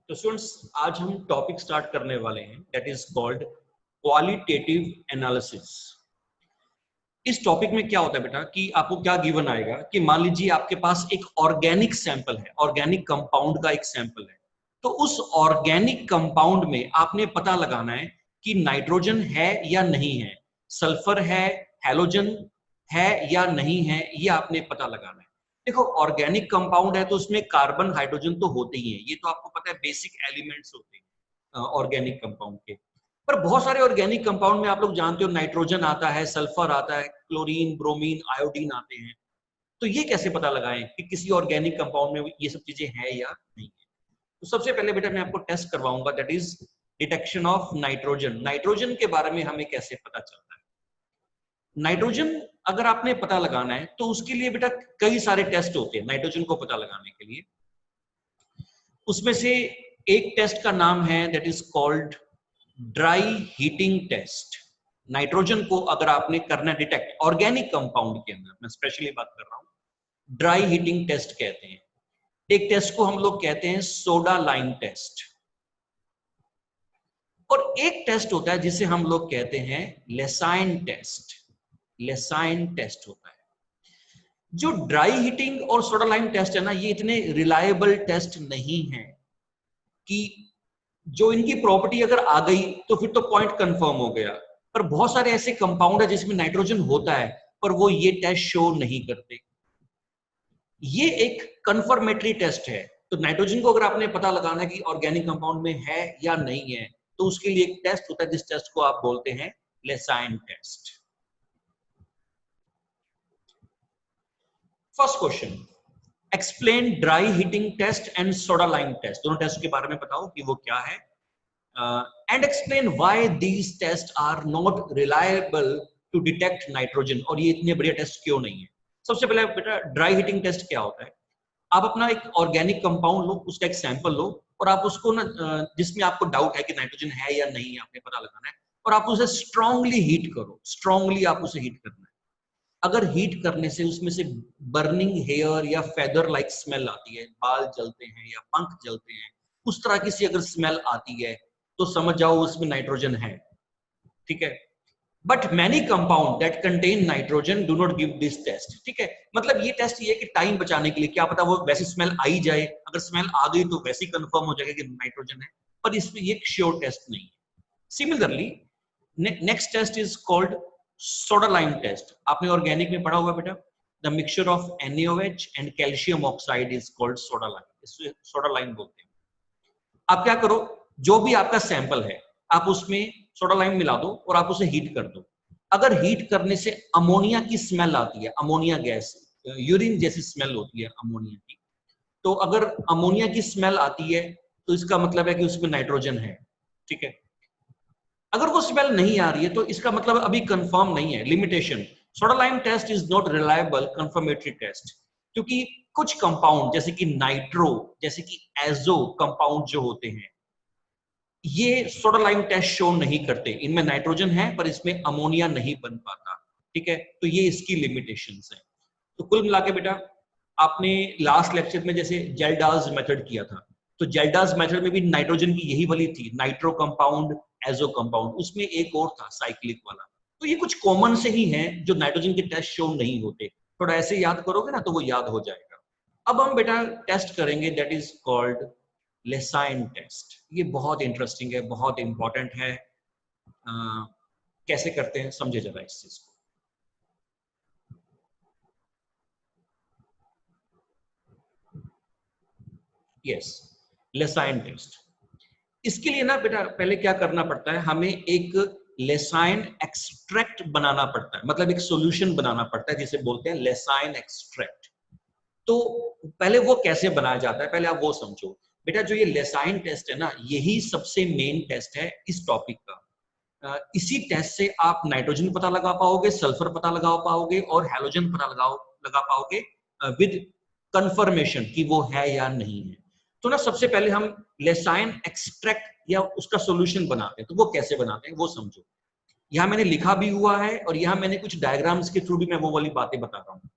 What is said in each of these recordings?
तो स्टूडेंट्स आज हम टॉपिक स्टार्ट करने वाले हैं that is called qualitative analysis. इस टॉपिक में क्या होता है बेटा कि आपको क्या गिवन आएगा कि मान लीजिए आपके पास एक ऑर्गेनिक सैंपल है, ऑर्गेनिक कंपाउंड का एक सैंपल है। तो उस ऑर्गेनिक कंपाउंड में आपने पता लगाना है कि नाइट्रोजन है या नहीं है, सल्फर है, हैलोजन है या नहीं है, ये आपने पता लगाना है। देखो ऑर्गेनिक कंपाउंड है तो उसमें कार्बन हाइड्रोजन तो होते ही है, ये तो आपको पता है, बेसिक एलिमेंट्स होते हैं ऑर्गेनिक कंपाउंड के। पर बहुत सारे ऑर्गेनिक कंपाउंड में आप लोग जानते हो नाइट्रोजन आता है, सल्फर आता है, क्लोरीन, ब्रोमीन, आयोडीन आते हैं। तो ये कैसे पता लगाएं कि किसी ऑर्गेनिक कंपाउंड में ये सब चीजें हैं या नहीं है? तो सबसे पहले बेटा मैं आपको टेस्ट करवाऊंगा that is detection of nitrogen. Nitrogen के बारे में हमें कैसे पता चलता है? नाइट्रोजन अगर आपने पता लगाना है तो उसके लिए बेटा कई सारे टेस्ट होते हैं नाइट्रोजन को पता लगाने के लिए। उसमें से एक टेस्ट का नाम है that is called dry heating test. Nitrogen को अगर आपने करना डिटेक्ट ऑर्गेनिक कंपाउंड के अंदर, मैं स्पेशली बात कर रहा हूं, ड्राई हीटिंग टेस्ट कहते हैं। एक टेस्ट को हम लोग कहते हैं सोडा लाइम टेस्ट, और एक टेस्ट होता है जिसे हम लोग कहते हैं लेसाइन टेस्ट। लेसाइन टेस्ट होता है। जो ड्राई हीटिंग और सोडा लाइम टेस्ट है ना, ये इतने रिलायबल टेस्ट नहीं है कि जो इनकी प्रॉपर्टी अगर आ गई तो फिर तो पॉइंट कंफर्म हो गया। पर बहुत सारे ऐसे कंपाउंड है जिसमें नाइट्रोजन होता है पर वो ये टेस्ट शो नहीं करते। ये एक कंफर्मेटरी टेस्ट है। तो नाइट्रोजन को अगर आपने पता लगाना है कि ऑर्गेनिक कंपाउंड में है या नहीं है, तो उसके लिए एक टेस्ट होता है, जिस टेस्ट को आप बोलते हैं Lassaigne test. First question, explain dry heating test and soda lime test. दोनों टेस्ट के बारे में बताओ कि वो क्या है, and explain why these test are not reliable to detect nitrogen. और ये इतने बढ़िया टेस्ट क्यों नहीं है? सबसे पहले बेटा ड्राई हीटिंग टेस्ट क्या होता है? आप अपना एक ऑर्गेनिक कंपाउंड लो, उसका एक सैंपल लो, और आप उसको ना जिसमें आपको डाउट है कि नाइट्रोजन है या नहीं है, आपने पता लगाना है, और आप उसे स्ट्रांगली हीट करो। स्ट्रांगली आप उसे हीट करना है। अगर हीट करने से उसमें से बर्निंग हेयर या फेदर लाइक स्मेल आती है, बाल जलते हैं या पंख जलते हैं, उस तरह की सी अगर स्मेल आती है तो समझ जाओ उसमें नाइट्रोजन है। ठीक है। But many compound that contain nitrogen do not give this test. ठीक है, मतलब ये टेस्ट ये है कि टाइम बचाने के लिए, क्या पता वो वैसे स्मेल आ ही जाए, अगर स्मेल आ गई तो वैसे ही कंफर्म हो जाएगा कि नाइट्रोजन है, पर इसमें ये श्योर टेस्ट नहीं है। Similarly next test is called soda lime test. आपने ऑर्गेनिक में पढ़ा हुआ बेटा, the mixture of NaOH and calcium oxide is called soda lime. इसको सोडा लाइम बोलते हैं। आप क्या करो, जो भी आपका सैंपल है आप उसमें सोडा लाइम मिला दो और आप उसे हीट कर दो। अगर हीट करने से अमोनिया की स्मेल आती है, अमोनिया गैस, यूरिन जैसी स्मेल होती है अमोनिया की, तो अगर अमोनिया की स्मेल आती है तो इसका मतलब है कि उसमें नाइट्रोजन है। ठीक है। अगर वो स्मेल नहीं आ रही है तो इसका मतलब अभी कंफर्म नहीं है। Limitation, soda lime test is not reliable confirmatory test, क्योंकि कुछ कंपाउंड जैसे कि नाइट्रो, जैसे कि एजो कंपाउंड जो होते हैं, ये सोडा लाइम टेस्ट शो नहीं करते। इनमें नाइट्रोजन है पर इसमें अमोनिया नहीं बन पाता। ठीक है, तो ये इसकी लिमिटेशंस है। तो कुल मिला के बेटा, आपने लास्ट लेक्चर में जैसे जेल्डाज मेथड किया था, तो जेल्डाज मेथड में भी नाइट्रोजन की यही वाली थी, नाइट्रो कंपाउंड, एजो कंपाउंड, उसमें एक और था साइक्लिक वाला। तो ये कुछ कॉमन से ही हैं जो नाइट्रोजन के टेस्ट शो नहीं होते। थोड़ा ऐसे याद करोगे ना तो वो याद हो जाएगा। अब हम बेटा टेस्ट करेंगे that is called Lassaigne test. ये बहुत इंटरेस्टिंग है, बहुत इंपॉर्टेंट है। कैसे करते हैं समझे जरा इस चीज को। Yes, Lassaigne test. इसके लिए ना बेटा पहले क्या करना पड़ता है, हमें एक लेसाइन एक्सट्रैक्ट बनाना पड़ता है, मतलब एक सॉल्यूशन बनाना पड़ता है जिसे बोलते हैं लेसाइन एक्सट्रैक्ट। तो पहले वो कैसे बनाया जाता है पहले आप वो समझो बेटा। जो ये लेसाइन टेस्ट है ना, यही सबसे मेन टेस्ट है इस टॉपिक का। इसी टेस्ट से आप नाइट्रोजन पता लगा पाओगे, सल्फर पता लगा पाओगे और हैलोजन पता लगा पाओगे विद कंफर्मेशन कि वो है या नहीं है। तो ना सबसे पहले हम लेसाइन एक्सट्रैक्ट या उसका सॉल्यूशन बनाते हैं। तो वो कैसे बनाते हैं वो समझो। यहां मैंने लिखा भी हुआ है और यहां मैंने कुछ डायग्राम्स के थ्रू भी मैं वो वाली बातें बता रहा हूं।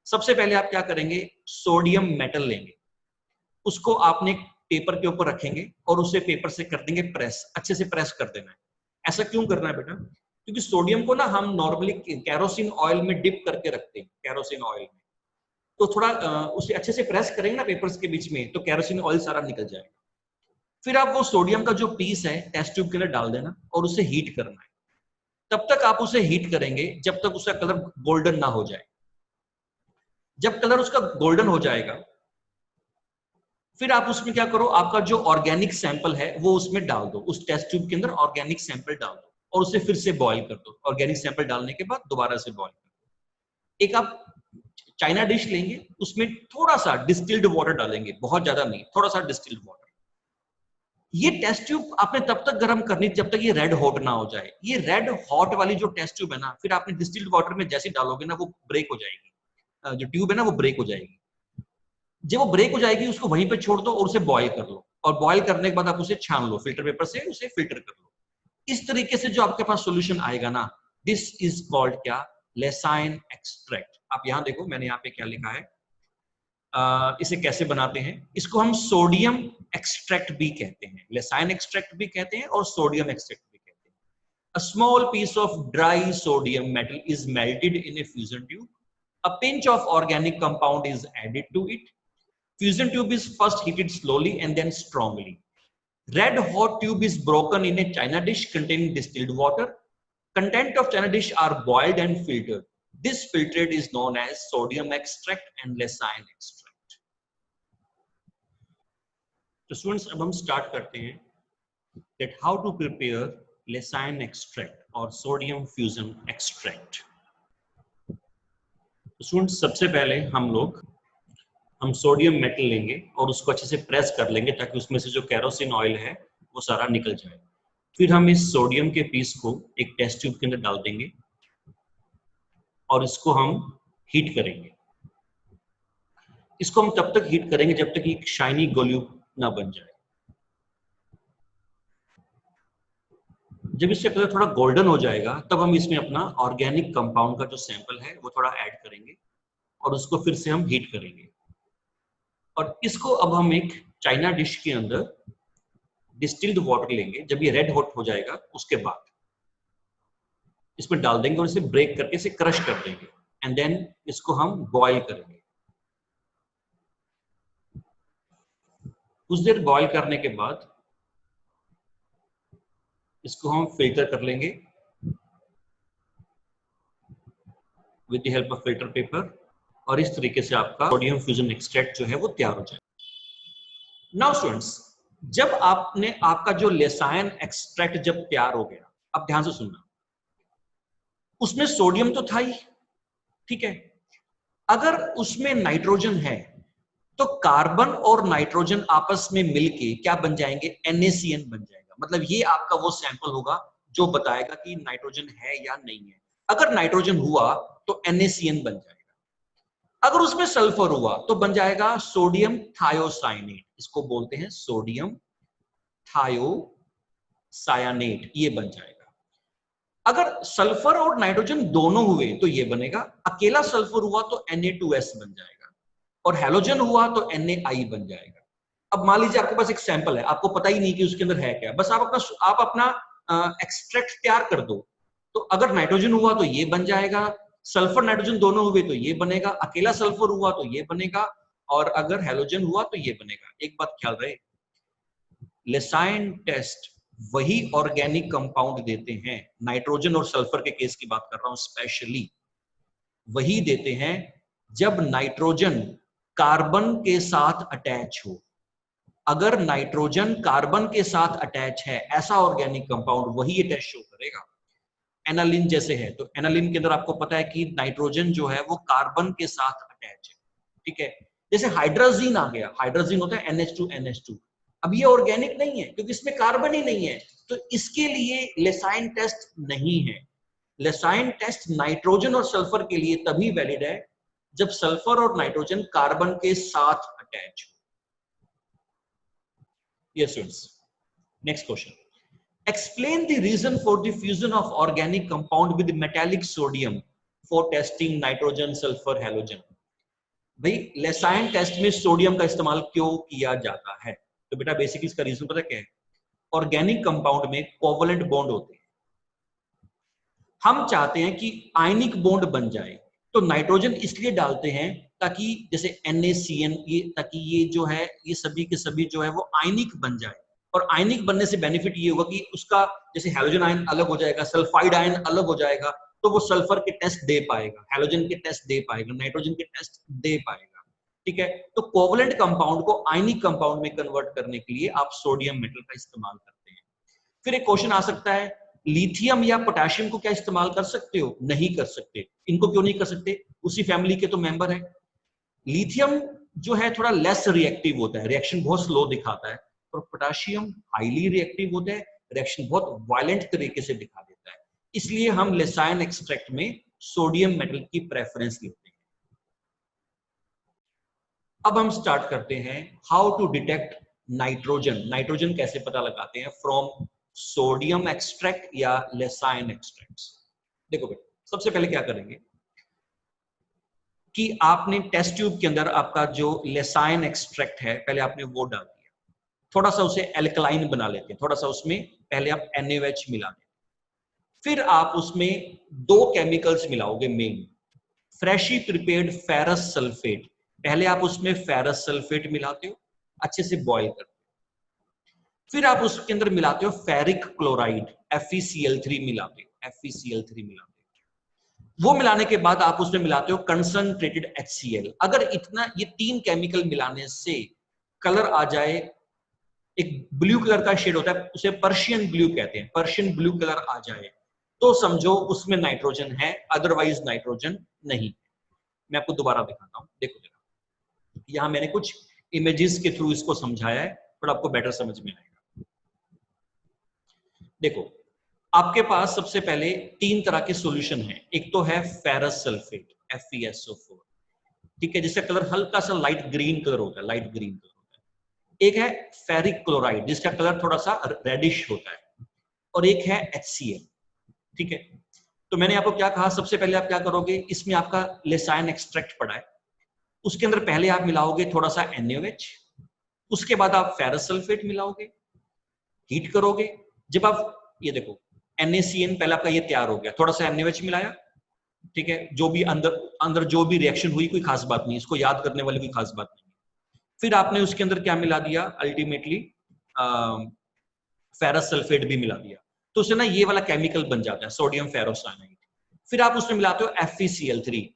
सबसे पहले आप क्या करेंगे, सोडियम मेटल लेंगे, उसको आपने पेपर के ऊपर रखेंगे और उसे पेपर से कर देंगे प्रेस, अच्छे से प्रेस कर देना है। ऐसा क्यों करना है बेटा? क्योंकि सोडियम को ना हम नॉर्मली कैरोसिन ऑयल में डिप करके रखते हैं, कैरोसिन ऑयल में, तो थोड़ा उसे अच्छे से प्रेस करेंगे ना पेपर्स के बीच में, तो कैरोसिन ऑयल सारा निकल जाएगा। फिर आप वो सोडियम का जो पीस है टेस्ट ट्यूब के अंदर डाल देना और उसे हीट करना है। तब तक आप उसे हीट करेंगे जब तक उसका कलर गोल्डन ना हो जाए। जब कलर उसका गोल्डन हो जाएगा, फिर आप उसमें क्या करो, आपका जो ऑर्गेनिक सैंपल है वो उसमें डाल दो, उस टेस्ट ट्यूब के अंदर ऑर्गेनिक सैंपल डाल दो और उसे फिर से बॉईल कर दो। ऑर्गेनिक सैंपल डालने के बाद दोबारा से बॉईल कर दो। एक आप चाइना डिश लेंगे, उसमें थोड़ा सा डिस्टिल्ड वाटर डालेंगे, बहुत ज्यादा नहीं, थोड़ा सा डिस्टिल्ड वाटर। ये टेस्ट ट्यूब आपने तब तक गर्म करनी जब तक ये रेड हॉट ना हो जाए। ये रेड हॉट वाली जो टेस्ट ट्यूब है ना, फिर आपने डिस्टिल्ड वाटर में जैसे डालोगे ना, वो ब्रेक हो जाएगी, जो ट्यूब है ना वो ब्रेक हो जाएगी। जब वो ब्रेक हो जाएगी उसको वहीं पे छोड़ दो और उसे बॉईल कर लो, और बॉईल करने के बाद आप उसे छान लो, फिल्टर पेपर से उसे फिल्टर कर लो। इस तरीके से जो आपके पास सॉल्यूशन आएगा ना, दिस इज कॉल्ड क्या, लेसाइन एक्सट्रैक्ट। आप यहां देखो मैंने यहाँ पे क्या लिखा है, इसे कैसे बनाते हैं। इसको हम सोडियम एक्सट्रैक्ट भी कहते हैं, लेसाइन एक्सट्रैक्ट भी कहते हैं और सोडियम एक्सट्रैक्ट भी कहते हैं। A small piece of dry sodium metal is melted in a fusion tube. A pinch of organic compound is added to it. Fusion tube is first heated slowly and then strongly. Red hot tube is broken in a china dish containing distilled water. Content of china dish are boiled and filtered. This filtrate is known as sodium extract and लेसाइन extract. तो students अब हम start करते हैं that how to prepare लेसाइन extract और sodium fusion extract. Students सबसे पहले हम sodium metal लेंगे और उसको अच्छे से प्रेस कर लेंगे ताकि उसमें से जो कैरोसिन ऑयल है वो सारा निकल जाए। फिर हम इस सोडियम के पीस को एक टेस्ट ट्यूब के अंदर डाल देंगे और इसको हम हीट करेंगे। इसको हम तब तक हीट करेंगे जब तक एक शाइनी गोल्यू ना बन जाए। जब इससे कलर थोड़ा गोल्डन हो जाएगा तब हम इसमें अपना ऑर्गेनिक कंपाउंड का जो सैंपल है वो थोड़ा ऐड करेंगे और उसको फिर से हम हीट करेंगे। और इसको अब हम एक चाइना डिश के अंदर डिस्टिल्ड वाटर लेंगे। जब ये रेड हॉट हो जाएगा उसके बाद इसमें डाल देंगे और इसे ब्रेक करके इसे क्रश कर देंगे एंड देन इसको हम बॉईल करेंगे। कुछ देर बॉईल करने के बाद इसको हम फिल्टर कर लेंगे with the help of filter paper और इस तरीके से आपका सोडियम फ्यूजन एक्सट्रैक्ट जो है वो तैयार हो जाए। नाउ स्टूडेंट्स, जब आपका जो लेसाइन एक्सट्रैक्ट जब तैयार हो गया, अब ध्यान से सुनना, उसमें सोडियम तो था ही, ठीक है। अगर उसमें नाइट्रोजन है तो कार्बन और नाइट्रोजन आपस में मिलके क्या बन जाएंगे, NaCN बन जाएगा। मतलब ये आपका वो सैंपल होगा जो बताएगा कि नाइट्रोजन है या नहीं है। अगर नाइट्रोजन हुआ तो NaCN बन जाएगा। अगर उसमें सल्फर हुआ तो बन जाएगा सोडियम थायोसाइनेट, इसको बोलते हैं सोडियम थायोसायानेट, ये बन जाएगा। अगर सल्फर और नाइट्रोजन दोनों हुए तो ये बनेगा, अकेला सल्फर हुआ तो Na2S बन जाएगा और हैलोजन हुआ तो NaI बन जाएगा। अब मान लीजिए आपके पास एक सैंपल है, आपको पता ही नहीं कि उसके अंदर है क्या, बस आप अपना एक्सट्रैक्ट तैयार कर दो। तो अगर नाइट्रोजन हुआ तो ये बन जाएगा, सल्फर नाइट्रोजन दोनों हुए तो ये बनेगा, अकेला सल्फर हुआ तो ये बनेगा और अगर हैलोजन हुआ तो ये बनेगा। एक बात ख्याल रहे, लेसाइन टेस्ट वही ऑर्गेनिक कंपाउंड देते हैं, नाइट्रोजन और सल्फर के केस की बात कर रहा हूं स्पेशली, वही देते हैं जब नाइट्रोजन कार्बन के साथ अटैच हो। अगर नाइट्रोजन कार्बन के साथ अटैच है ऐसा ऑर्गेनिक कंपाउंड, वही ये टेस्ट शो करेगा। एनालिन जैसे है तो एनालिन के अंदर आपको पता है कि नाइट्रोजन जो है वो कार्बन के साथ अटैच है, ठीक है। जैसे हाइड्रोजीन आ गया, हाइड्रोजीन होता है NH2NH2, अब ये ऑर्गेनिक नहीं है क्योंकि इसमें कार्बन ही नहीं है, तो इसके लिए लेसाइन टेस्ट नहीं है। लेसाइन टेस्ट नाइट्रोजन और सल्फर के लिए तभी वैलिड है जब सल्फर और नाइट्रोजन कार्बन के साथ अटैच हो। Yes students, next question, explain the reason for the fusion of organic compound with metallic sodium for testing nitrogen sulfur halogen। भाई लेसाइन टेस्ट में सोडियम का इस्तेमाल क्यों किया जाता है? तो बेटा बेसिकली इसका रीजन पता क्या है, ऑर्गेनिक कंपाउंड में कोवलेंट बॉन्ड होते हैं, हम चाहते हैं कि आयनिक बॉन्ड बन जाए, तो नाइट्रोजन इसलिए डालते हैं ताकि जैसे NaCN, ये ताकि ये जो है ये सभी के सभी जो है वो आयनिक बन जाए, और आयनिक बनने से बेनिफिट ये होगा कि उसका जैसे हैलोजन आयन अलग हो जाएगा, सल्फाइड आयन अलग हो जाएगा, तो वो सल्फर के टेस्ट दे पाएगा, हैलोजन के टेस्ट दे पाएगा, नाइट्रोजन के टेस्ट दे पाएगा, ठीक है। तो कोवलेंट कंपाउंड को आयनिक कंपाउंड में कन्वर्ट करने के लिए आप सोडियम मेटल का इस्तेमाल करते हैं। फिर एक क्वेश्चन आ सकता है, लिथियम या पोटेशियम को क्या इस्तेमाल कर सकते हो? नहीं कर सकते। इनको क्यों नहीं कर सकते? उसी फैमिली के तो मेंबर है। लिथियम जो है थोड़ा लेस रिएक्टिव होता है, रिएक्शन बहुत स्लो दिखाता है, और पोटेशियम हाईली रिएक्टिव होता है, रिएक्शन बहुत वायलेंट तरीके से दिखा देता है। इसलिए हम लेसाइन एक्सट्रैक्ट में सोडियम मेटल की प्रेफरेंस लेते हैं। अब हम स्टार्ट करते हैं how to detect nitrogen. Nitrogen कैसे पता लगाते हैं फ्रॉम सोडियम एक्सट्रैक्ट या लेसाइन एक्सट्रैक्ट। देखो बेटा, सबसे पहले क्या करेंगे कि आपने टेस्ट ट्यूब के अंदर आपका जो लेसाइन एक्सट्रैक्ट है पहले आपने वो डाल दिया, थोड़ा सा उसे एल्कलाइन बना लेते हैं, थोड़ा सा उसमें पहले आप NaOH मिला दें, फिर आप उसमें दो केमिकल्स मिलाओगे main, freshly prepared ferrous sulphate, पहले आप उसमें फेरस सल्फेट मिलाते हो, अच्छे से बॉयल करते हो, फिर आप उसके अंदर मिलाते हो फेरिक क्लोराइड FeCl3 मिलाते हो, FeCl3 मिलाते हो, वो मिलाने के बाद आप उसमें मिलाते हो कंसंट्रेटेड HCl। अगर इतना ये तीन केमिकल मिलाने से कलर आ जाए, एक ब्लू कलर का शेड होता है उसे पर्शियन ब्लू कहते हैं, पर्शियन ब्लू कलर आ जाए तो समझो उसमें नाइट्रोजन है, अदरवाइज नाइट्रोजन नहीं। मैं आपको दोबारा दिखाता हूं, देखो जरा, यहां मैंने कुछ इमेजेस के थ्रू इसको समझाया है, थोड़ा आपको बेटर समझ में आएगा। देखो, आपके पास सबसे पहले तीन तरह के सॉल्यूशन हैं, एक तो है फेरस सल्फेट FeSO4, ठीक है, जिसका कलर हल्का सा लाइट ग्रीन कलर होता है, लाइट ग्रीन कलर होता है। एक है फेरिक क्लोराइड जिसका कलर थोड़ा सा रेडिश होता है, और एक है HCl, ठीक है। तो मैंने आपको क्या कहा, सबसे पहले आप क्या करोगे, इसमें आपका लेसाइन एक्सट्रैक्ट पड़ा है, उसके अंदर पहले आप मिलाओगे थोड़ा सा NaOH, उसके बाद आप फेरस सल्फेट मिलाओगे, हीट करोगे, जब आप ये देखो NaCN पहले आपका ये तैयार हो गया, थोड़ा सा NaOH मिलाया, ठीक है, जो भी अंदर जो भी रिएक्शन हुई कोई खास बात नहीं, इसको याद करने वाली कोई खास बात नहीं। फिर आपने उसके अंदर क्या मिला दिया, अल्टीमेटली फेरस सल्फेट भी मिला दिया, तो उससे ना ये वाला केमिकल बन जाता है सोडियम फेरोसाइनाइड। फिर आप उसमें मिलाते हो FeCl3,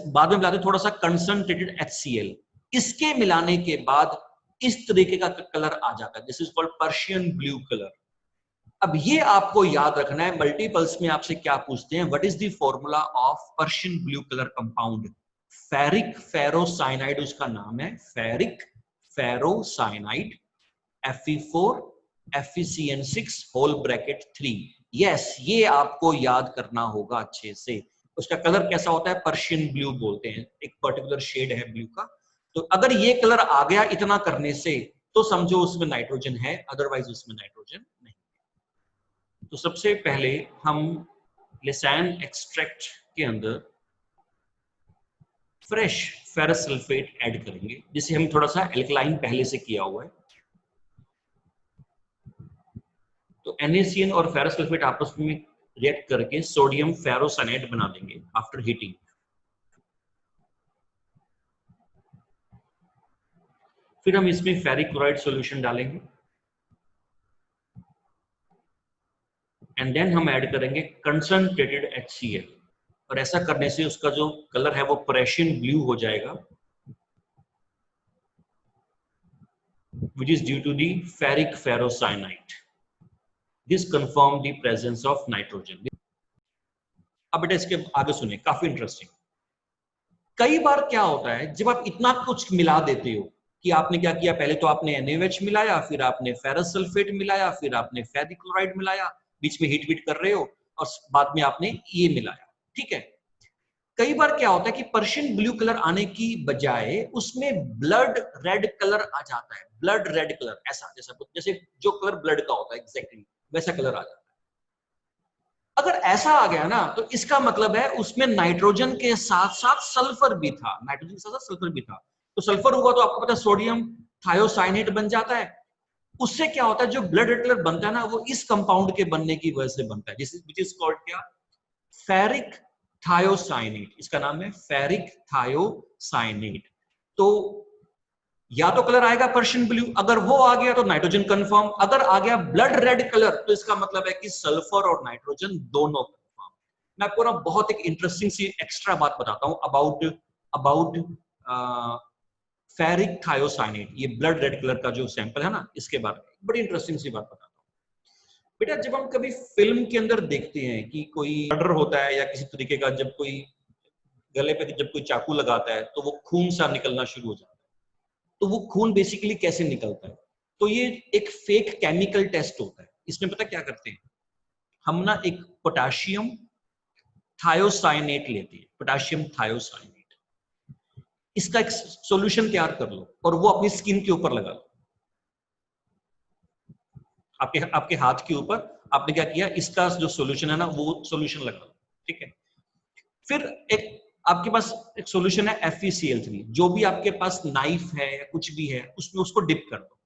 बाद में मिलाते हो थोड़ा सा कंसंट्रेटेड HCl, इसके मिलाने के बाद इस तरीके का कलर आ जाता है, this is called Persian blue colour. अब ये आपको याद रखना है, मल्टीपल्स में आपसे क्या पूछते हैं, what is the formula of Persian blue colour compound, ferric ferrocyanide उसका नाम है, ferric ferrocyanide Fe4 FeCN6 whole bracket 3। Yes, ये आपको याद करना होगा अच्छे से। उसका कलर कैसा होता है, पर्शियन ब्लू बोलते हैं, एक पर्टिकुलर शेड है ब्लू का। तो अगर ये कलर आ गया इतना करने से तो समझो उसमें नाइट्रोजन है, अदरवाइज उसमें नाइट्रोजन नहीं। तो सबसे पहले हम लेसाइन एक्सट्रैक्ट के अंदर फ्रेश फेरस सल्फेट ऐड करेंगे, जिसे हम थोड़ा सा एल्कलाइन पहले से किया हुआ है। तो NaCN और फेरस सल्फेट आपस में रिएक्ट करके सोडियम फेरोसाइनाइड बना देंगे आफ्टर हीटिंग। फिर हम इसमें फेरिक क्लोराइड सॉल्यूशन डालेंगे, एंड देन हम ऐड करेंगे कंसंट्रेटेड HCl, और ऐसा करने से उसका जो कलर है वो पर्शियन ब्लू हो जाएगा, which is due to the ferric ferrocyanide. This confirm the presence of nitrogen. अब बेटा इसके आगे सुने, काफी इंटरेस्टिंग। कई बार क्या होता है, जब आप इतना कुछ मिला देते हो कि आपने क्या किया, पहले तो आपने NaOH मिलाया, फिर आपने फेरस सल्फेट मिलाया, फिर आपने फेरिक क्लोराइड मिलाया, बीच में हीट कर रहे हो, और बाद में आपने ये मिलाया, ठीक है। कई बार क्या होता है कि पर्शियन ब्लू कलर आने की बजाय उसमें ब्लड रेड कलर आ जाता है, ब्लड रेड कलर, ऐसा जैसे जो कलर ब्लड का होता है एग्जैक्टली वैसा कलर आ जाता है। अगर ऐसा आ गया ना तो इसका मतलब है उसमें नाइट्रोजन के साथ साथ सल्फर भी था, नाइट्रोजन के साथ साथ सल्फर भी था। तो सल्फर होगा तो आपको पता है सोडियम थायोसाइनेट बन जाता है। उससे क्या होता है, जो ब्लड रेड कलर बनता है ना, वो इस कंपाउंड के बनने की वजह से बनता है, विच इज कॉल्ड क्या, फेरिक थायोसाइनेट। इसका नाम है फेरिक थायोसाइनेट। तो या तो कलर आएगा पर्शियन ब्लू, अगर वो आ गया तो नाइट्रोजन कंफर्म, अगर आ गया ब्लड रेड कलर तो इसका मतलब है कि सल्फर और नाइट्रोजन दोनों कंफर्म। मैं आपको ना बहुत एक इंटरेस्टिंग सी एक्स्ट्रा बात बताता हूं अबाउट अबाउट फेरिक थायोसाइनेट, ये ब्लड रेड कलर का जो सैंपल है ना, इसके बारे में बड़ी इंटरेस्टिंग सी बात बताता हूँ। बेटा जब हम कभी फिल्म के अंदर देखते हैं कि कोई मर्डर होता है या किसी तरीके का, जब कोई गले पे जब कोई चाकू लगाता है तो वो खून सा निकलना शुरू हो जाता है। तो वो खून बेसिकली कैसे निकलता है, तो ये एक फेक केमिकल टेस्ट होता है। इसमें पता क्या करते हैं, हम ना एक पोटेशियम थायोसाइनेट लेते हैं, पोटेशियम थायोसाइनेट, इसका एक सॉल्यूशन तैयार कर लो और वो अपनी स्किन के ऊपर लगा लो। आपके आपके हाथ के ऊपर आपने क्या किया, इसका जो सॉल्यूशन है ना वो सॉल्यूशन लगा लो, ठीक है। फिर एक आपके पास एक सॉल्यूशन है FeCl3, जो भी आपके पास नाइफ है या कुछ भी है उसमें उसको डिप कर दो।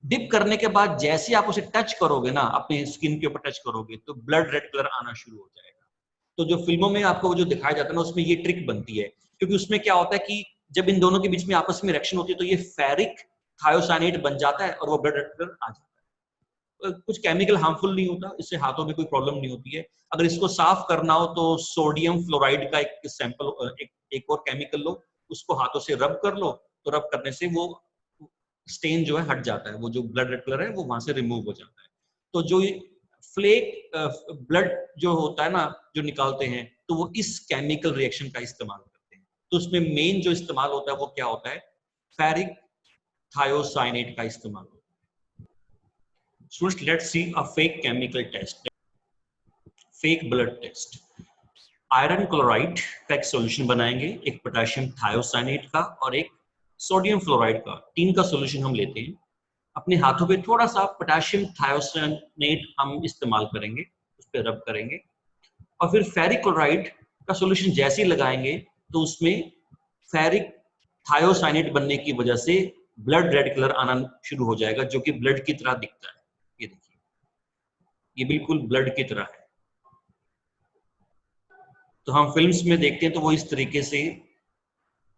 डिप करने के बाद जैसे आप उसे टच करोगे ना, अपने स्किन के ऊपर टच करोगे, तो ब्लड रेड कलर आना शुरू हो जाएगा। तो जो फिल्मों में आपको जो दिखाया जाता है ना, उसमें ये ट्रिक बनती है, क्योंकि उसमें क्या होता है कि जब इन दोनों के बीच में आपस में रिएक्शन होती है तो ये फेरिक थायोसाइनेट बन जाता है और वो ब्लड रेड कलर आ जाता है। कुछ केमिकल हार्मफुल नहीं होता, इससे हाथों में कोई प्रॉब्लम नहीं होती है। अगर इसको साफ करना हो तो सोडियम फ्लोराइड का एक सैंपल, एक और केमिकल लो, उसको हाथों से रब कर लो, तो रब करने से वो स्टेन जो है हट जाता है, वो जो ब्लड रेड कलर है वो वहां से रिमूव हो जाता है। तो जो फ्लेक ब्लड जो होता है ना, जो निकालते हैं, तो वो इस केमिकल रिएक्शन का इस्तेमाल करते हैं। तो उसमें मेन जो इस्तेमाल होता है वो क्या होता है, फेरिक थायोसाइनेट का इस्तेमाल होता है। Students, let's see a fake chemical test, fake blood test. Iron chloride का एक सॉल्यूशन बनाएंगे, एक पोटेशियम थायोसाइनेट का और एक सोडियम फ्लोराइड का, तीन का सॉल्यूशन हम लेते हैं। अपने हाथों पे थोड़ा सा पोटेशियम थायोसाइनेट हम इस्तेमाल करेंगे, उस पर रब करेंगे, और फिर फेरिक क्लोराइड का सॉल्यूशन जैसे ही लगाएंगे तो उसमें फेरिक थायोसाइनेट बनने की वजह से ब्लड रेड कलर आना शुरू हो जाएगा, जो कि ब्लड की तरह दिखता है। ये देखिए, ये बिल्कुल ब्लड की तरह है। तो हम फिल्म्स में देखते हैं तो वो इस तरीके से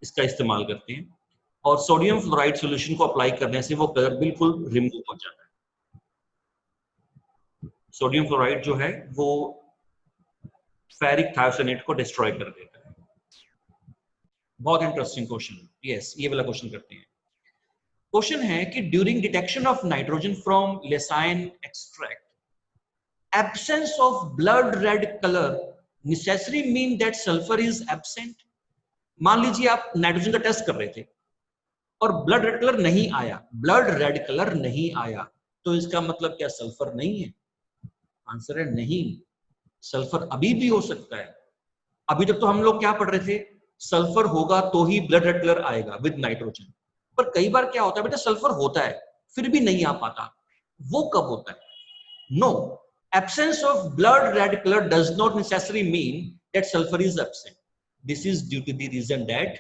इसका इस्तेमाल करते हैं, और सोडियम फ्लोराइड सॉल्यूशन को अप्लाई करने से वो कलर बिल्कुल रिमूव हो जाता है। सोडियम फ्लोराइड जो है वो फेरिक थायोसाइनेट को डिस्ट्रॉय कर देता है। बहुत इंटरेस्टिंग क्वेश्चन, यस, ये वाला क्वेश्चन करते हैं। क्वेश्चन है कि during detection of nitrogen from Lassaigne extract, absence of blood red color necessarily mean that sulfur is absent. मान लीजिए आप नाइट्रोजन का टेस्ट कर रहे थे और ब्लड रेड कलर नहीं आया, ब्लड रेड कलर नहीं आया, तो इसका मतलब क्या सल्फर नहीं है? आंसर है नहीं, सल्फर अभी भी हो सकता है। अभी तक तो हम लोग क्या पढ़ रहे थे, सल्फर होगा तो ही ब्लड रेड कलर आएगा विद नाइट्रोजन, पर कई बार क्या होता है बेटा, सल्फर होता है फिर भी नहीं आ पाता। वो कब होता है? No, absence of blood red color does not necessarily mean that sulfur is absent. This is due to the reason that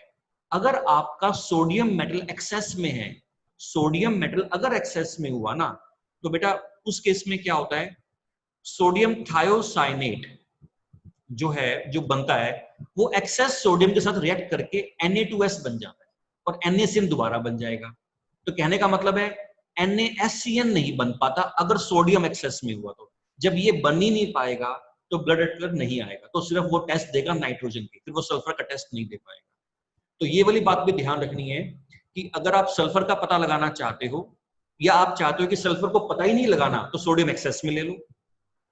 अगर आपका सोडियम मेटल एक्सेस में है, सोडियम मेटल अगर एक्सेस में हुआ ना, तो बेटा उस केस में क्या होता है, सोडियम थायोसाइनेट जो है, जो बनता है, वो एक्सेस सोडियम के साथ रिएक्ट करके Na2S बन जाता है और NaCN दोबारा बन जाएगा। तो कहने का मतलब है NaSCN नहीं बन पाता अगर सोडियम एक्सेस में हुआ। तो जब ये बन ही नहीं पाएगा तो ब्लड रेड कलर नहीं आएगा, तो सिर्फ वो टेस्ट देगा नाइट्रोजन की, फिर वो सल्फर का टेस्ट नहीं दे पाएगा। तो ये वाली बात भी ध्यान रखनी है कि अगर आप सल्फर का पता लगाना चाहते हो, या आप चाहते हो कि सल्फर को पता ही नहीं लगाना, तो सोडियम एक्सेस में ले लो,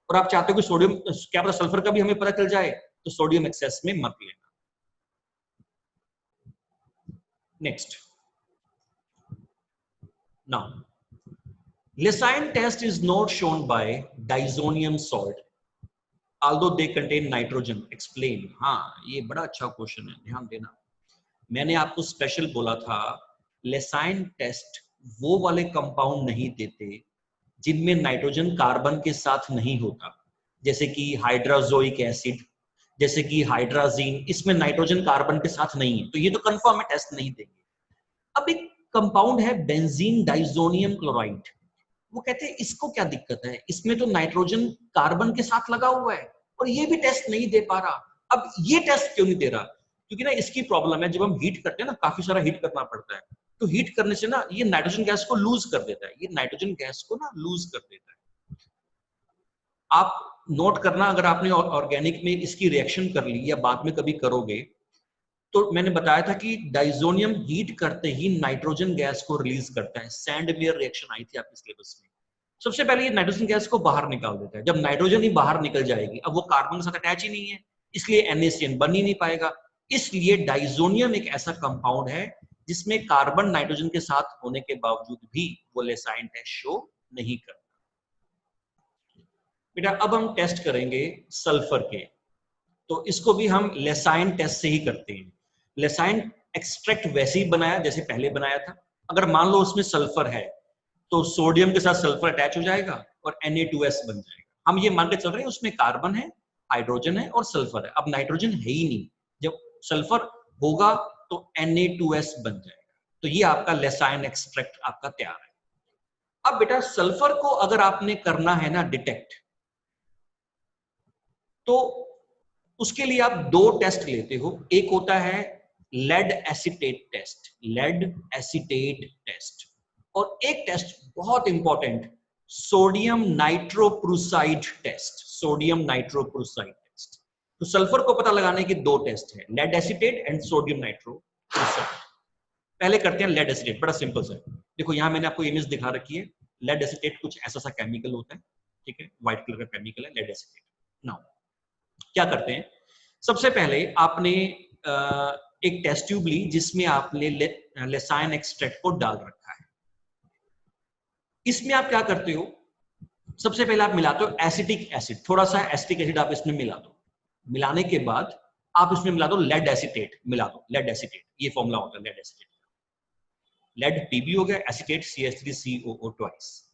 और आप चाहते हो कि सोडियम क्या पता सल्फर का भी हमें पता चल जाए, तो सोडियम एक्सेस में मत लेना। Next, now Lysine test is not shown by diazonium salt, although they contain nitrogen. Explain. हाँ, ये बड़ा अच्छा क्वेश्चन है, ध्यान देना। मैंने आपको स्पेशल बोला था, Lysine टेस्ट वो वाले कंपाउंड नहीं देते जिनमें नाइट्रोजन कार्बन के साथ नहीं होता, जैसे कि हाइड्राजोइक एसिड, जैसे कि हाइड्राजीन, इसमें नाइट्रोजन कार्बन के साथ नहीं है, तो ये तो कंफर्म है टेस्ट नहीं देंगे। अब एक कंपाउंड है बेंजीन डाइजोनियम क्लोराइड। वो कहते हैं इसको क्या दिक्कत है, इसमें तो नाइट्रोजन कार्बन के साथ लगा हुआ है और ये भी टेस्ट नहीं दे पा रहा। अब ये टेस्ट क्यों नहीं दे रहा? क्योंकि ना इसकी प्रॉब्लम है, जब हम हीट करते हैं ना, काफी सारा हीट करना पड़ता है, तो हीट करने से ना ये नाइट्रोजन गैस को लूज कर देता है, ये नाइट्रोजन गैस को ना लूज कर देता है। आप नोट करना, अगर आपने ऑर्गेनिक में इसकी रिएक्शन कर ली या बाद में कभी करोगे, तो मैंने बताया था कि डाइजोनियम हीट करते ही नाइट्रोजन गैस को रिलीज करता है। सैंडमेयर रिएक्शन आई थी आपके सिलेबस में। सबसे पहले ये नाइट्रोजन गैस को बाहर निकाल देता है। जब नाइट्रोजन ही बाहर निकल जाएगी, अब वो कार्बन के साथ अटैच ही नहीं है, इसलिए NaCN बन ही नहीं पाएगा। इसलिए डाइजोनियम एक ऐसा कंपाउंड है जिसमें कार्बन नाइट्रोजन के साथ होने के बावजूद भी वो लेसाइन टेस्ट शो नहीं करता। बेटा अब हम टेस्ट करेंगे सल्फर के, तो इसको भी हम लेसाइन टेस्ट से ही करते हैं। लेसाइन एक्सट्रैक्ट वैसे ही बनाया जैसे पहले बनाया था। अगर मान लो उसमें सल्फर है तो सोडियम के साथ सल्फर अटैच हो जाएगा और Na2S बन जाएगा। हम ये मान के चल रहे हैं उसमें कार्बन है, हाइड्रोजन है और सल्फर है। अब नाइट्रोजन है ही नहीं, जब सल्फर होगा तो Na2S बन जाएगा। तो ये आपका लेसाइन एक्सट्रैक्ट आपका तैयार है। अब बेटा सल्फर को अगर आपने करना है ना डिटेक्ट, तो उसके लिए आप दो टेस्ट लेते हो। एक होता है lead acetate test, lead acetate test, और एक टेस्ट बहुत important, sodium nitroprusside test, sodium nitroprusside test. तो सल्फर को पता लगाने के दो टेस्ट है, lead acetate and sodium nitroprusside. पहले करते हैं लेड एसीटेट, बड़ा सिंपल सा। देखो यहां मैंने आपको इमेज दिखा रखी है। लेड एसीटेट कुछ ऐसा सा केमिकल होता है, ठीक है, व्हाइट कलर का केमिकल है लेड एसीटेट। नाउ क्या करते हैं, सबसे पहले आपने एक टेस्ट ट्यूब ली जिसमें आपने लेसाइन एक्सट्रैक्ट को डाल रखा है। इसमें आप क्या करते हो, सबसे पहले आप मिलाते हो एसिटिक एसिड, थोड़ा सा एसिटिक एसिड आप इसमें मिला दो। मिलाने के बाद आप इसमें मिला दो लेड एसीटेट, मिला दो लेड एसीटेट, ये फॉर्मूला होता है लेड एसीटेट। लेड Pb हो गया, एसीटेट CH3COO ट्वाइस।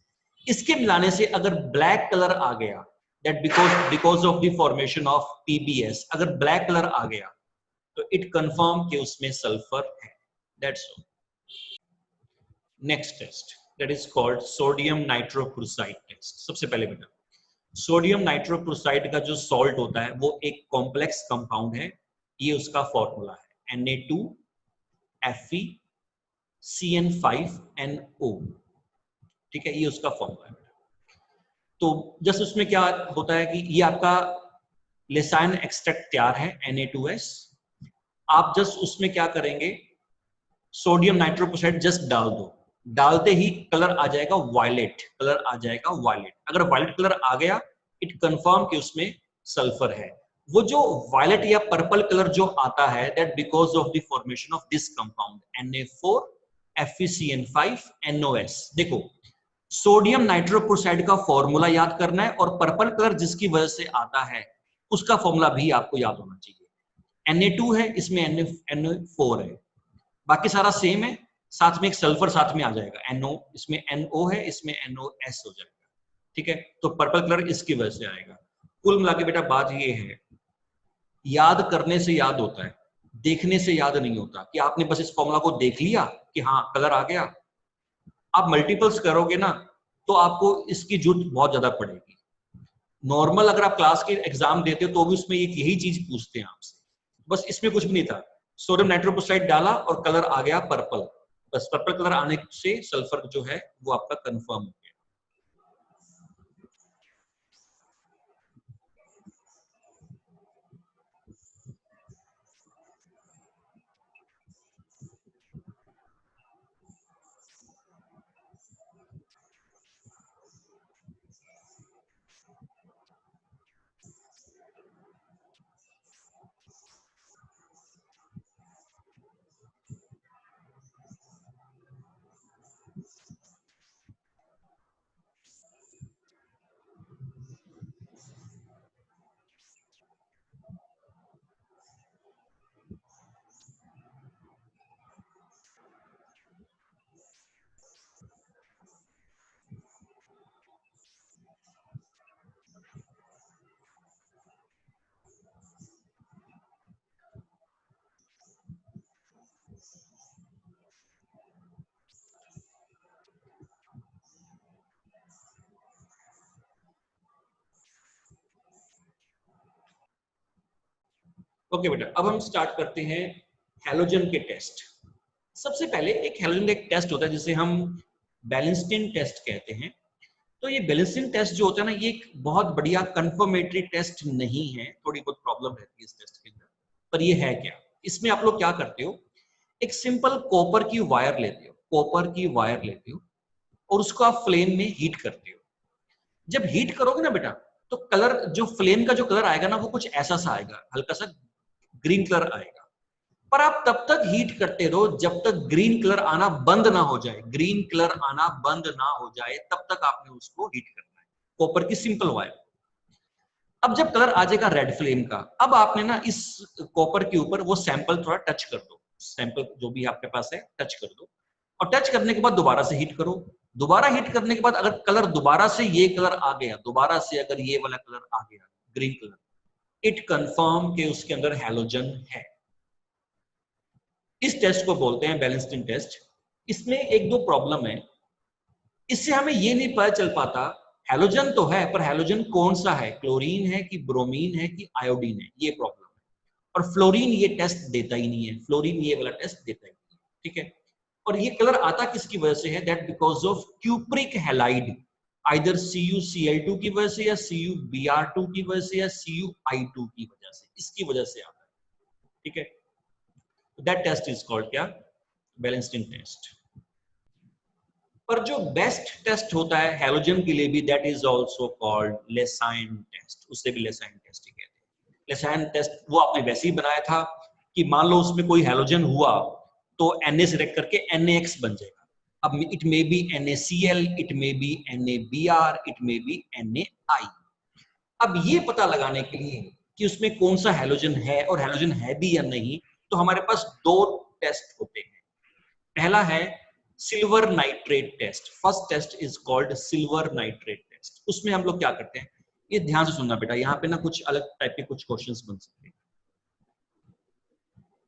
इसके मिलाने से अगर ब्लैक कलर आ गया, that because of the formation of PbS, अगर ब्लैक कलर आ गया तो इट कंफर्म कि उसमें सल्फर है। That's all. Next test that is called sodium nitrochloride test. सबसे पहले बेटा सोडियम नाइट्रोक्लोराइड का जो सॉल्ट होता है वो एक कॉम्प्लेक्स कंपाउंड है। ये उसका फॉर्मूला है Na2FeCN5NO, ठीक है, ये उसका फॉर्मूला है। तो जस्ट उसमें क्या होता है कि ये आपका लेसाइन एक्सट्रैक्ट तैयार है Na2S। आप जस्ट उसमें क्या करेंगे, सोडियम नाइट्रोक्लोराइड जस्ट डाल दो, डालते ही कलर आ जाएगा वायलेट, कलर आ जाएगा वायलेट। अगर वायलेट कलर आ गया इट कंफर्म कि उसमें सल्फर है। वो जो वायलेट या पर्पल कलर जो आता है that because of the formation of this compound Na4FeCN5NOS। देखो सोडियम नाइट्रोक्लोराइड का फॉर्मूला याद करना है और पर्पल कलर जिसकी वजह से आता है उसका फॉर्मूला भी आपको याद होना चाहिए। Na2 है, इसमें Na4 है, बाकी सारा सेम है, साथ में एक सल्फर साथ में आ जाएगा NO, इसमें NO है, इसमें NOS हो जाएगा, ठीक है। तो पर्पल कलर इसकी वजह से आएगा। कुल मिला के बेटा बात ये है, याद करने से याद होता है, देखने से याद नहीं होता। कि आपने बस इस फॉर्मूला को देख लिया कि हाँ कलर आ गया, आप मल्टीपल्स करोगे ना तो आपको इसकी जरूरत बहुत ज्यादा पड़ेगी। नॉर्मल अगर आप क्लास के एग्जाम देते हो तो भी उसमें यही चीज पूछते हैं आपसे। बस इसमें कुछ भी नहीं था, सोडियम नाइट्रोक्लोराइड डाला और कलर आ गया पर्पल, बस पर्पल कलर आने से सल्फर जो है वो आपका कंफर्म हो गया। ओके बेटा, अब हम स्टार्ट करते हैं हैलोजन के टेस्ट। सबसे पहले एक हैलोजन का एक टेस्ट होता है जिसे हम बैलेंस्टीन टेस्ट कहते हैं। तो ये बैलेंस्टीन टेस्ट जो होता है ना, ये एक बहुत बढ़िया कंफर्मेटरी टेस्ट नहीं है, थोड़ी बहुत प्रॉब्लम रहती है इस टेस्ट के अंदर। पर ये है क्या, इसमें आप लोग क्या करते हो, एक सिंपल कॉपर की वायर लेते हो, कॉपर की वायर लेते हो और उसको आप फ्लेम में हीट करते हो। जब हीट करोगे ना बेटा, तो कलर, जो फ्लेम का जो कलर आएगा ना, वो कुछ ऐसा सा आएगा, हल्का सा ग्रीन कलर आएगा। पर आप तब तक हीट करते रहो जब तक ग्रीन कलर आना बंद ना हो जाए। ग्रीन कलर आना बंद ना हो जाए तब तक आपने उसको हीट करना है, कॉपर की सिंपल वायर। अब जब कलर आ जाएगा रेड फ्लेम का, अब आपने ना इस कॉपर के ऊपर वो सैंपल थोड़ा टच कर दो, सैंपल जो भी आपके पास है टच कर दो, और टच करने के बाद दोबारा से हीट करो। दोबारा हीट करने के बाद अगर कलर दोबारा से ये कलर आ गया, दोबारा से अगर ये वाला कलर आ गया ग्रीन कलर, इट कंफर्म कि उसके अंदर हैलोजन है। इस टेस्ट को बोलते हैं बैलेंस्टीन टेस्ट। इसमें एक दो प्रॉब्लम है, इससे हमें ये नहीं पता चल पाता, हैलोजन तो है पर हैलोजन कौन सा है, क्लोरीन है कि ब्रोमीन है कि आयोडीन है, ये प्रॉब्लम है। और फ्लोरीन ये टेस्ट देता ही नहीं है, फ्लोरीन ये वाला टेस्ट देता ही नहीं है, ठीक है। और ये कलर आता किसकी वजह से है, that because of cupric halide, either CuCl2 की वजह से या CuBr2 की वजह से या CuI2 की वजह से, इसकी वजह से आता है, ठीक है। दैट टेस्ट इज कॉल्ड क्या, बैलेंस्टीन टेस्ट। पर जो बेस्ट टेस्ट होता है हैलोजन के लिए भी, that is also called Lassaigne test, उसे भी लेसाइन टेस्ट ही कहते हैं। लेसाइन टेस्ट वो आपने वैसे ही बनाया था कि मान लो उसमें कोई हैलोजन हुआ तो Na सिलेक्ट करके NaX बन जाएगा। अब it may be NaCl, it may be NaBr, it may be NaI। अब ये पता लगाने के लिए कि उसमें कौन सा हैलोजन है और हैलोजन है भी या नहीं, तो हमारे पास दो टेस्ट होते हैं। पहला है silver nitrate test. First test is called silver nitrate test. उसमें हम लोग क्या करते हैं, ये ध्यान से सुनना बेटा, यहाँ पे ना कुछ अलग टाइप के कुछ क्वेश्चंस बन सकते हैं।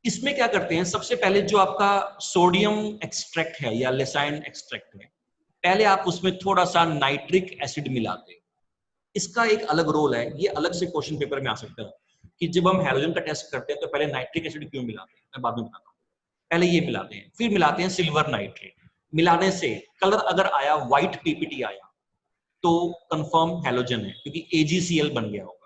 इसमें क्या करते हैं, सबसे पहले जो आपका सोडियम एक्सट्रैक्ट है या लेसाइन एक्सट्रैक्ट है, पहले आप उसमें थोड़ा सा नाइट्रिक एसिड मिलाते हैं। इसका एक अलग रोल है, ये अलग से क्वेश्चन पेपर में आ सकता है कि जब हम हैलोजन का टेस्ट करते हैं तो पहले नाइट्रिक एसिड क्यों मिलाते हैं, मैं बाद में बताता हूँ। पहले ये मिलाते हैं, फिर मिलाते हैं सिल्वर नाइट्रेट। मिलाने से कलर अगर आया, व्हाइट पीपीटी आया, तो कंफर्म हैलोजन है क्योंकि AgCl बन गया होगा।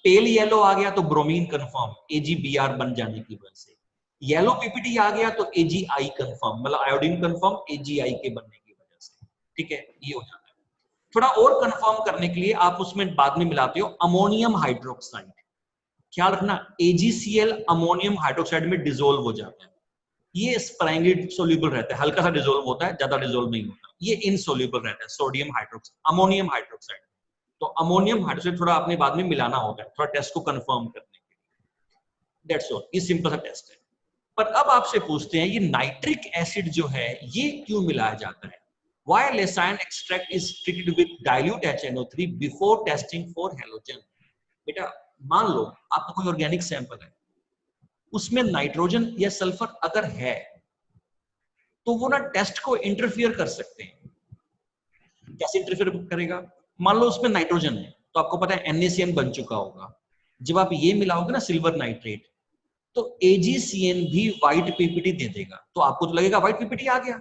पेल येलो आ गया तो ब्रोमीन कंफर्म, AgBr बन जाने की वजह से। येलो पीपीटी आ गया तो AgI कंफर्म, मतलब आयोडीन कंफर्म AgI के बनने की वजह से, ठीक है, ये हो जाता है। थोड़ा और कंफर्म करने के लिए आप उसमें बाद में मिलाते हो अमोनियम हाइड्रोक्साइड। ख्याल रखना, AgCl अमोनियम हाइड्रोक्साइड में डिसोल्व हो जाता है। ये स्प्राइंगेट सोल्यूबल रहता है, हल्का सा डिसोल्व होता है, ज्यादा डिसोल्व नहीं होता। ये इनसोल्यूबल रहता है सोडियम हाइड्रोक्साइड, अमोनियम हाइड्रोक्साइड। तो अमोनियम हाइड्रोक्साइड थोड़ा आपने बाद में मिलाना होगा थोड़ा टेस्ट को कंफर्म करने के लिए। दैट्स ऑल, ये सिंपल सा टेस्ट है। पर अब आपसे पूछते हैं, ये नाइट्रिक एसिड जो है ये क्यों मिलाया जाता है? Why Lecithin extract is treated with dilute HNO3 before testing for halogen? बेटा मान लो आपका कोई ऑर्गेनिक सैंपल है, उसमें नाइट्रोजन या सल्फर अगर है तो वो ना टेस्ट को इंटरफियर कर सकते हैं। कैसे इंटरफियर करेगा? मान लो उसमें नाइट्रोजन है तो आपको पता है NaCN बन चुका होगा। जब आप ये मिलाओगे ना सिल्वर नाइट्रेट, तो AgCN भी व्हाइट पीपीटी दे देगा, तो आपको तो लगेगा व्हाइट पीपीटी आ गया।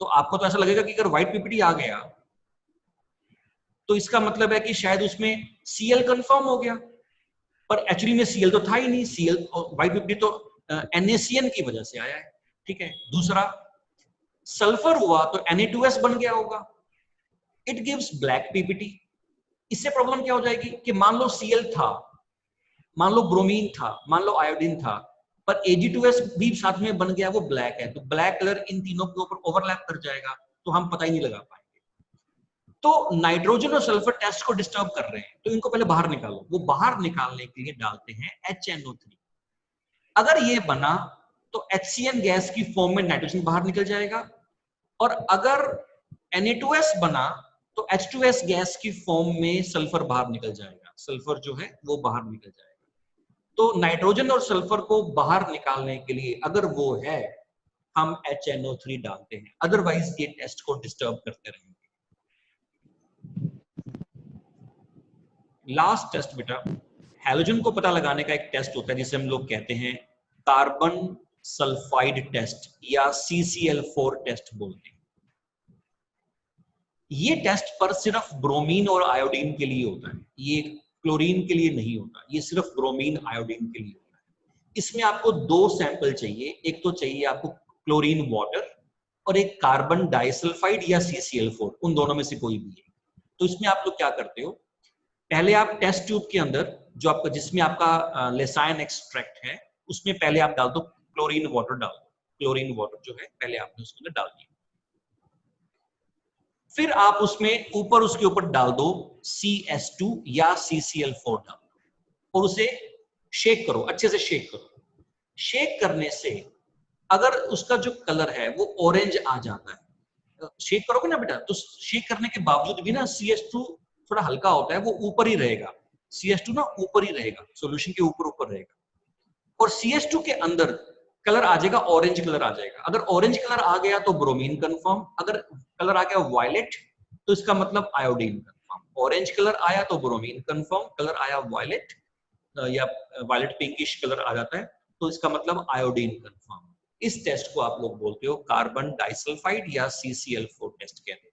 तो आपको तो ऐसा लगेगा कि अगर व्हाइट पीपीटी आ गया तो इसका मतलब है कि शायद उसमें Cl कंफर्म हो गया, पर एक्चुअली में Cl तो था ही नहीं। Cl व्हाइट पीपीटी तो NaCN की वजह से आया है, ठीक है। दूसरा, सल्फर हुआ तो Na2S बन गया होगा, इट गिव्स ब्लैक पीपीटी। इससे प्रॉब्लम क्या हो जाएगी कि मान लो Cl था, मान लो ब्रोमीन था, मान लो आयोडीन था, पर Ag2S भी साथ में बन गया, वो ब्लैक है, तो ब्लैक कलर इन तीनों के ऊपर ओवरलैप कर जाएगा, तो हम पता ही नहीं लगा पाएंगे। तो नाइट्रोजन और सल्फर टेस्ट को डिस्टर्ब कर रहे हैं, तो इनको पहले बाहर निकालो। वो बाहर निकालने के लिए डालते हैं HNO3। अगर ये बना तो HCN गैस की फॉर्म में नाइट्रोजन बाहर निकल जाएगा, और अगर Na2S बना तो H2S गैस की फॉर्म में सल्फर बाहर निकल जाएगा, सल्फर जो है वो बाहर निकल जाएगा। तो नाइट्रोजन और सल्फर को बाहर निकालने के लिए अगर वो है, हम HNO3 डालते हैं, अदरवाइज ये टेस्ट को डिस्टर्ब करते रहेंगे। लास्ट टेस्ट बेटा हैलोजन को पता लगाने का एक टेस्ट होता है जिसे हम लोग कहते हैं कार्बन सल्फाइड टेस्ट या CCl4 टेस्ट बोलते हैं। ये टेस्ट पर सिर्फ ब्रोमीन और आयोडीन के लिए होता है, ये क्लोरीन के लिए नहीं होता, ये सिर्फ ब्रोमीन आयोडीन के लिए होता है। इसमें आपको दो सैंपल चाहिए, एक तो चाहिए आपको क्लोरीन वाटर और एक कार्बन डाइसल्फाइड या CCl4, उन दोनों में से कोई भी है। तो इसमें आप लोग क्या करते हो, पहले आप टेस्ट ट्यूब के अंदर जो आपका जिसमें आपका लेसाइन एक्सट्रैक्ट है उसमें पहले आप डाल दो क्लोरीन वाटर, डाल दो क्लोरीन वाटर जो है पहले आपने उसके अंदर डाल दिया। फिर आप उसमें ऊपर उसके ऊपर डाल दो CS2 या CCl4 डाल दो और उसे शेक करो, अच्छे से शेक करो। शेक करने से अगर उसका जो कलर है वो ऑरेंज आ जाता है, शेक करोगे ना बेटा, तो शेक करने के बावजूद भी ना CS2 थोड़ा हल्का होता है, वो ऊपर ही रहेगा, CS2 ना ऊपर ही रहेगा, सॉल्यूशन के ऊपर ऊपर रहेगा, और CS2 के अंदर कलर आ जाएगा, ऑरेंज कलर आ जाएगा। अगर ऑरेंज कलर आ गया तो ब्रोमीन कंफर्म, अगर कलर आ गया वायलेट तो इसका मतलब आयोडीन कंफर्म। ऑरेंज कलर आया तो ब्रोमीन कंफर्म, कलर आया वायलेट या वायलेट पिंकिश कलर आ जाता है तो इसका मतलब आयोडीन कंफर्म। इस टेस्ट को आप लोग बोलते हो कार्बन डाइसल्फाइड या CCl4 टेस्ट कहते हैं।